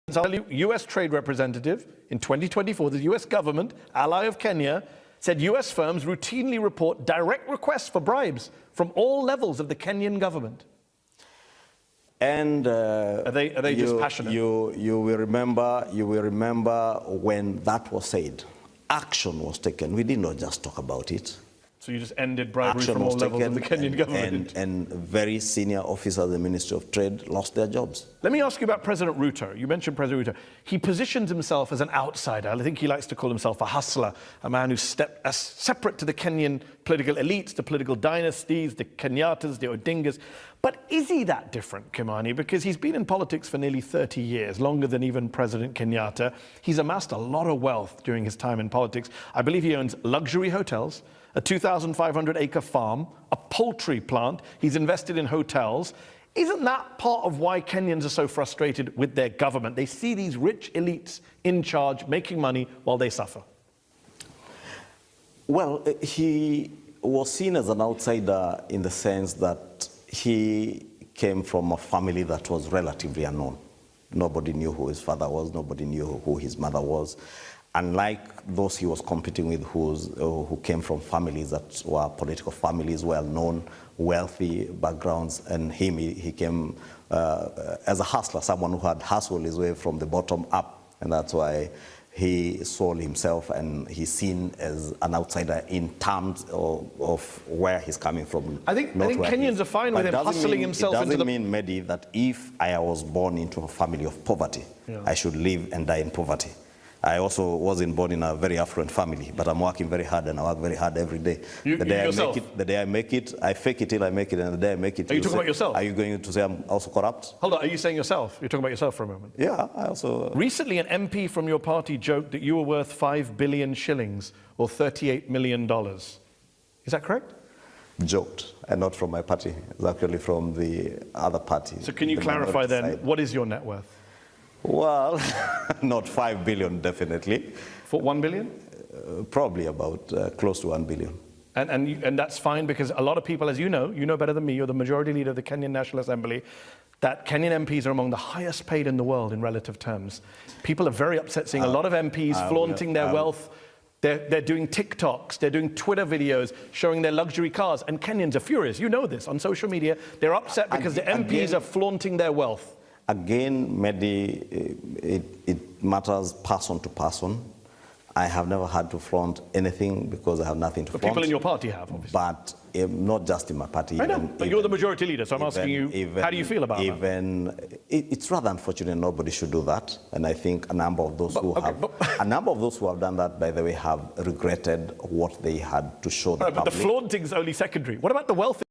U.S. trade representative in 2024, the U.S. government, ally of Kenya, said U.S. firms routinely report direct requests for bribes from all levels of the Kenyan government. And are they just passionate? You will remember when that was said, action was taken. We did not just talk about it. So you just ended bribery from all levels of the Kenyan government. And very senior officers of the Ministry of Trade lost their jobs. Let me ask you about President Ruto. You mentioned President Ruto. He positions himself as an outsider. I think he likes to call himself a hustler, a man who's separate to the Kenyan political elites, the political dynasties, the Kenyatas, the Odingas. But is he that different, Kimani? Because he's been in politics for nearly 30 years, longer than even President Kenyatta. He's amassed a lot of wealth during his time in politics. I believe he owns luxury hotels, a 2,500-acre farm, a poultry plant. He's invested in hotels. Isn't that part of why Kenyans are so frustrated with their government? They see these rich elites in charge, making money while they suffer. Well, he was seen as an outsider in the sense that he came from a family that was relatively unknown. Nobody knew who his father was, nobody knew who his mother was. Unlike those he was competing with who came from families that were political families, well-known, wealthy backgrounds, and he came as a hustler, someone who had hustled his way from the bottom up, and that's why he sold himself, and he's seen as an outsider in terms of where he's coming from. I think Kenyans are fine with him hustling himself into the... It doesn't mean, Mehdi, that if I was born into a family of poverty, I should live and die in poverty. I also wasn't born in a very affluent family, but I'm working very hard, and I work very hard every day. The day I make it, I fake it till I make it, and the day I make it... Are you talking about yourself? Are you going to say I'm also corrupt? Hold on, are you saying yourself? You're talking about yourself for a moment. Yeah, I also... Recently, an MP from your party joked that you were worth 5 billion shillings, or $38 million. Is that correct? Joked, and not from my party. It's actually from the other party. So can you clarify then, what is your net worth? Well, not 5 billion, definitely. For 1 billion? Probably about close to 1 billion. And that's fine, because a lot of people, as you know better than me, you're the majority leader of the Kenyan National Assembly, that Kenyan MPs are among the highest paid in the world in relative terms. People are very upset seeing a lot of MPs flaunting their wealth. They're doing TikToks, they're doing Twitter videos showing their luxury cars, and Kenyans are furious. You know this on social media. They're upset because the MPs are flaunting their wealth. Again, Mehdi, it matters person to person. I have never had to flaunt anything because I have nothing to flaunt. But people in your party have, obviously. But not just in my party. I know, but you're the majority leader, so I'm asking you, how do you feel about that? It's rather unfortunate nobody should do that. And I think a number of those who have done that, by the way, have regretted what they had to show the public. But the flaunting's only secondary. What about the wealth?